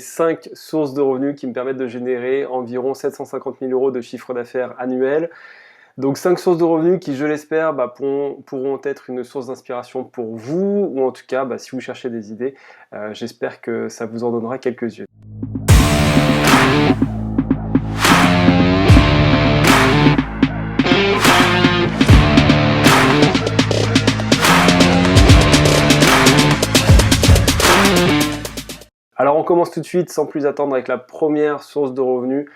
5 sources de revenus qui me permettent de générer environ 750 000 euros de chiffre d'affaires annuel. Donc 5 sources de revenus qui, je l'espère, pourront être une source d'inspiration pour vous, ou en tout cas, si vous cherchez des idées, j'espère que ça vous en donnera quelques-unes. Alors on commence tout de suite sans plus attendre avec la première source de revenus.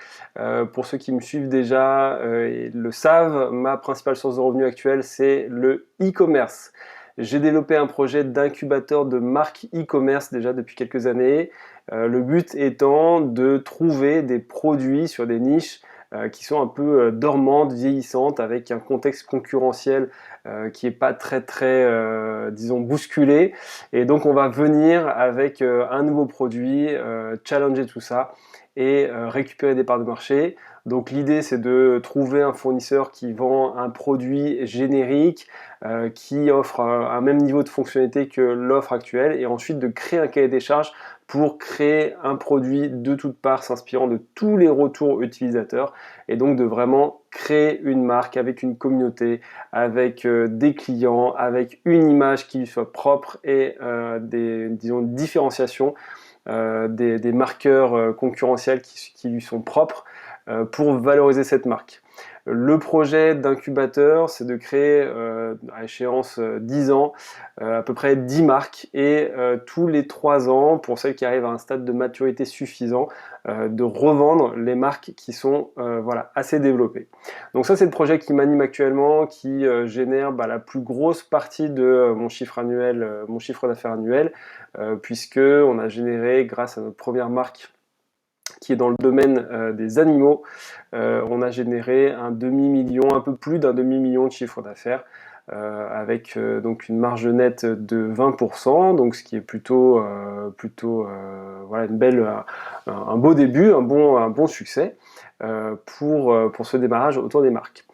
Pour ceux qui me suivent déjà et le savent, ma principale source de revenus actuelle, c'est le e-commerce. J'ai développé un projet d'incubateur de marque e-commerce déjà depuis quelques années. Le but étant de trouver des produits sur des niches qui sont un peu dormantes, vieillissantes, avec un contexte concurrentiel qui est pas très disons bousculé. Et donc on va venir avec un nouveau produit, challenger tout ça et récupérer des parts de marché. Donc l'idée c'est de trouver un fournisseur qui vend un produit générique, qui offre un même niveau de fonctionnalité que l'offre actuelle, et ensuite de créer un cahier des charges pour créer un produit de toutes parts s'inspirant de tous les retours utilisateurs, et donc de vraiment créer une marque avec une communauté, avec des clients, avec une image qui lui soit propre et disons, différenciation, des marqueurs concurrentiels qui lui sont propres pour valoriser cette marque. Le projet d'incubateur, c'est de créer à échéance 10 ans, à peu près 10 marques, et tous les 3 ans, pour celles qui arrivent à un stade de maturité suffisant, de revendre les marques qui sont assez développées. Donc ça, c'est le projet qui m'anime actuellement, qui génère la plus grosse partie de mon chiffre annuel, mon chiffre d'affaires annuel, puisque on a généré, grâce à notre première marque qui est dans le domaine des animaux, on a généré un peu plus d'un demi-million de chiffre d'affaires, avec donc une marge nette de 20%, donc ce qui est plutôt une belle, un beau début, un bon succès pour ce démarrage autour des marques.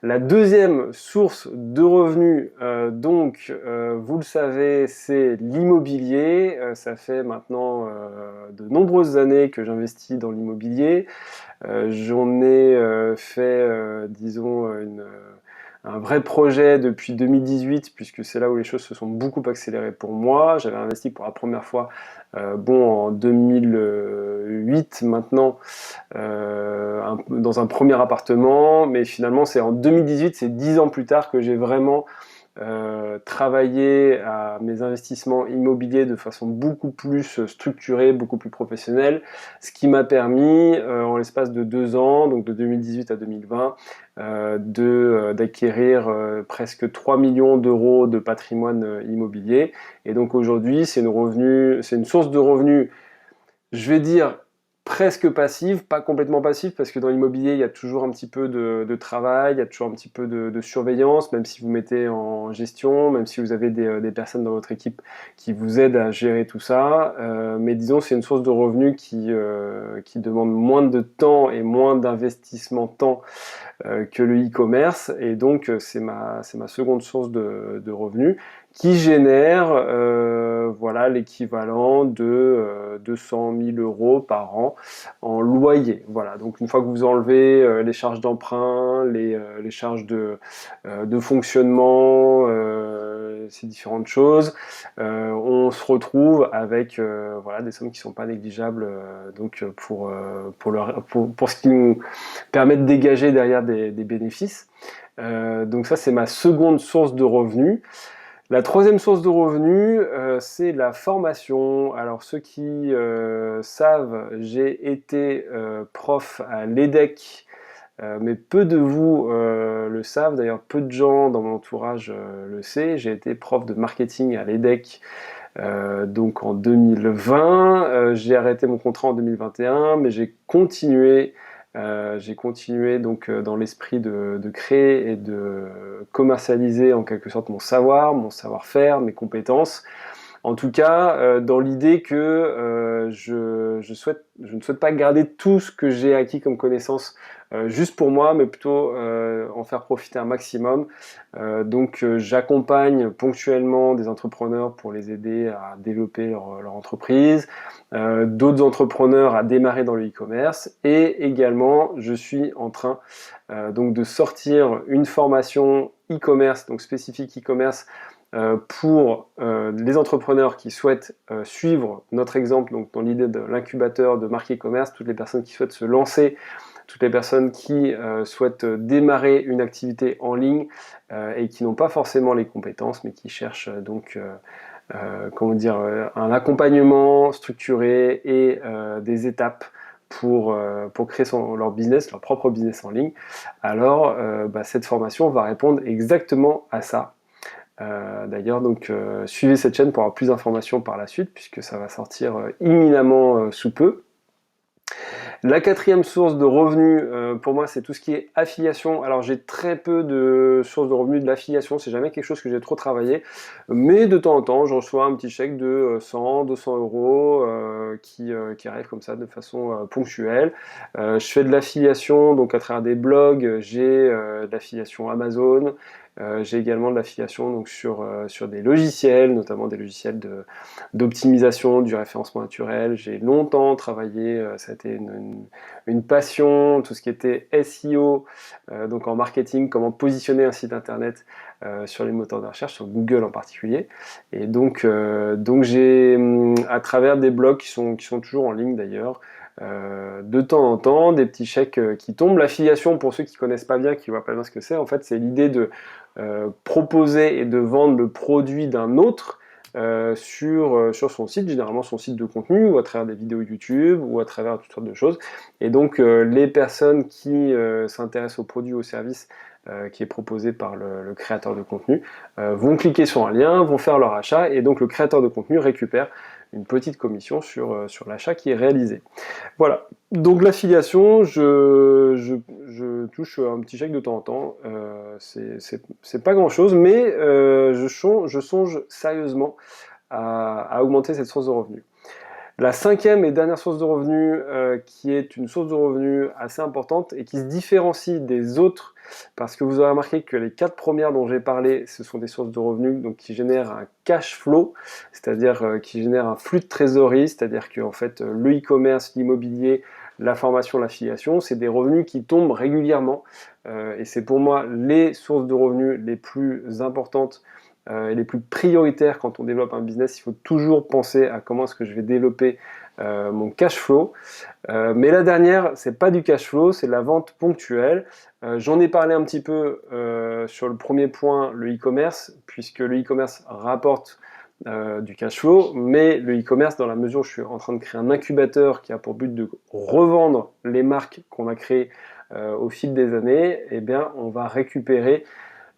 La deuxième source de revenus, vous le savez, c'est l'immobilier. Ça fait maintenant de nombreuses années que j'investis dans l'immobilier. J'en ai fait, disons, un vrai projet depuis 2018, puisque c'est là où les choses se sont beaucoup accélérées pour moi. J'avais investi pour la première fois en 2008 maintenant, dans un premier appartement, mais finalement c'est en 2018, c'est 10 ans plus tard, que j'ai vraiment travailler à mes investissements immobiliers de façon beaucoup plus structurée, beaucoup plus professionnelle, ce qui m'a permis en l'espace de 2 ans, donc de 2018 à 2020, d'acquérir presque 3 millions d'euros de patrimoine immobilier. Et donc aujourd'hui, c'est une source de revenus, je vais dire, presque passive, pas complètement passive, parce que dans l'immobilier, il y a toujours un petit peu de travail, il y a toujours un petit peu de surveillance, même si vous mettez en gestion, même si vous avez des personnes dans votre équipe qui vous aident à gérer tout ça. Mais disons, c'est une source de revenus qui demande moins de temps et moins d'investissement temps que le e-commerce, et donc c'est ma seconde source de revenus, qui génère l'équivalent de 200 000 euros par an en loyer. Voilà, donc une fois que vous enlevez les charges d'emprunt, les charges de fonctionnement, ces différentes choses, on se retrouve avec des sommes qui ne sont pas négligeables, pour ce qui nous permet de dégager derrière des bénéfices. Donc ça, c'est ma seconde source de revenus. La troisième source de revenus, c'est la formation. Alors ceux qui savent, j'ai été prof à l'EDEC, mais peu de vous le savent, d'ailleurs peu de gens dans mon entourage le savent. J'ai été prof de marketing à l'EDEC donc en 2020. J'ai arrêté mon contrat en 2021, mais j'ai continué donc dans l'esprit de créer et de commercialiser en quelque sorte mon savoir-faire, mes compétences, En tout cas, dans l'idée que je ne souhaite pas garder tout ce que j'ai acquis comme connaissance juste pour moi, mais plutôt en faire profiter un maximum. Donc j'accompagne ponctuellement des entrepreneurs pour les aider à développer leur entreprise, d'autres entrepreneurs à démarrer dans le e-commerce, et également je suis en train donc de sortir une formation e-commerce, donc spécifique e-commerce, pour les entrepreneurs qui souhaitent suivre notre exemple, donc dans l'idée de l'incubateur de marque e-commerce, toutes les personnes qui souhaitent se lancer, toutes les personnes qui souhaitent démarrer une activité en ligne et qui n'ont pas forcément les compétences, mais qui cherchent comment dire, un accompagnement structuré et des étapes pour créer leur business, leur propre business en ligne. Alors, cette formation va répondre exactement à ça. D'ailleurs, donc suivez cette chaîne pour avoir plus d'informations par la suite, puisque ça va sortir imminemment sous peu. La quatrième source de revenus, pour moi, c'est tout ce qui est affiliation. Alors, j'ai très peu de sources de revenus de l'affiliation, c'est jamais quelque chose que j'ai trop travaillé, mais de temps en temps, je reçois un petit chèque de 100, 200 euros qui arrive comme ça de façon ponctuelle. Je fais de l'affiliation, donc à travers des blogs, j'ai de l'affiliation Amazon. J'ai également de l'affiliation donc sur des logiciels, notamment des logiciels d'optimisation du référencement naturel. J'ai longtemps travaillé, ça a été une passion, tout ce qui était SEO, donc en marketing, comment positionner un site internet sur les moteurs de recherche, sur Google en particulier. Et donc j'ai, à travers des blogs qui sont toujours en ligne d'ailleurs, de temps en temps, des petits chèques qui tombent. L'affiliation, pour ceux qui connaissent pas bien, qui voient pas bien ce que c'est, en fait, c'est l'idée de proposer et de vendre le produit d'un autre sur son site, généralement son site de contenu, ou à travers des vidéos YouTube, ou à travers toutes sortes de choses. Et donc les personnes qui s'intéressent au produit ou au service qui est proposé par le créateur de contenu vont cliquer sur un lien, vont faire leur achat, et donc le créateur de contenu récupère une petite commission sur l'achat qui est réalisé. Voilà, donc l'affiliation, je touche un petit chèque de temps en temps, c'est pas grand chose, mais je songe sérieusement à augmenter cette source de revenus. La cinquième et dernière source de revenus, qui est une source de revenus assez importante et qui se différencie des autres, parce que vous aurez remarqué que les 4 premières dont j'ai parlé, ce sont des sources de revenus donc qui génèrent un cash flow, c'est-à-dire qui génèrent un flux de trésorerie, c'est-à-dire que en fait, le e-commerce, l'immobilier, la formation, l'affiliation, c'est des revenus qui tombent régulièrement, et c'est pour moi les sources de revenus les plus importantes et les plus prioritaires quand on développe un business. Il faut toujours penser à comment est-ce que je vais développer mon cash flow. Mais la dernière, c'est pas du cash flow, c'est de la vente ponctuelle. J'en ai parlé un petit peu sur le premier point, le e-commerce, puisque le e-commerce rapporte du cash flow, mais le e-commerce, dans la mesure où je suis en train de créer un incubateur qui a pour but de revendre les marques qu'on a créées au fil des années, eh bien, on va récupérer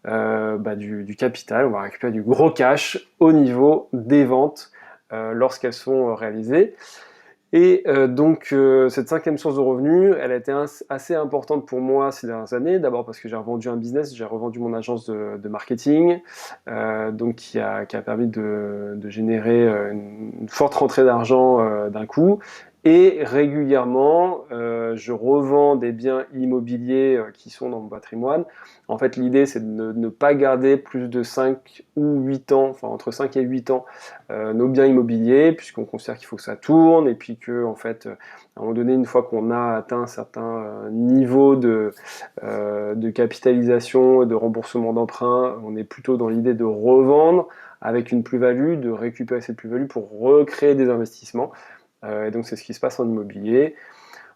du capital, on va récupérer du gros cash au niveau des ventes lorsqu'elles sont réalisées. Et cette cinquième source de revenus, elle a été assez importante pour moi ces dernières années. D'abord parce que j'ai revendu un business, j'ai revendu mon agence de marketing, donc qui a permis de générer une forte rentrée d'argent d'un coup. Et régulièrement, je revends des biens immobiliers qui sont dans mon patrimoine. En fait, l'idée, c'est de ne pas garder plus de 5 ou 8 ans, enfin entre 5 et 8 ans, nos biens immobiliers, puisqu'on considère qu'il faut que ça tourne, et puis que, en fait, à un moment donné, une fois qu'on a atteint un certain niveau de capitalisation et de remboursement d'emprunt, on est plutôt dans l'idée de revendre avec une plus-value, de récupérer cette plus-value pour recréer des investissements. Et donc c'est ce qui se passe en immobilier.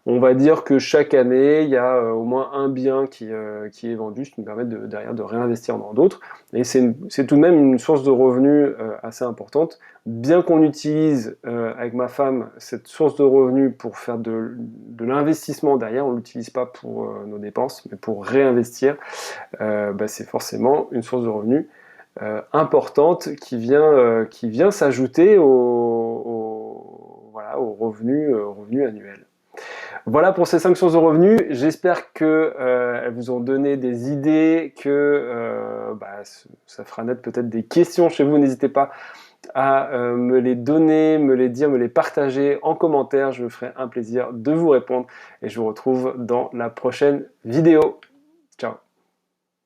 On va dire que chaque année, il y a au moins un bien qui est vendu, ce qui nous permet derrière de réinvestir dans d'autres. Et c'est tout de même une source de revenus assez importante. Bien qu'on utilise avec ma femme cette source de revenus pour faire de l'investissement derrière, on ne l'utilise pas pour nos dépenses, mais pour réinvestir, c'est forcément une source de revenus importante qui vient s'ajouter aux revenus annuels. Voilà pour ces 5 sources de revenus. J'espère que elles vous ont donné des idées, que ça fera naître peut-être des questions chez vous. N'hésitez pas à me les donner, me les dire, me les partager en commentaire. Je me ferai un plaisir de vous répondre et je vous retrouve dans la prochaine vidéo. Ciao!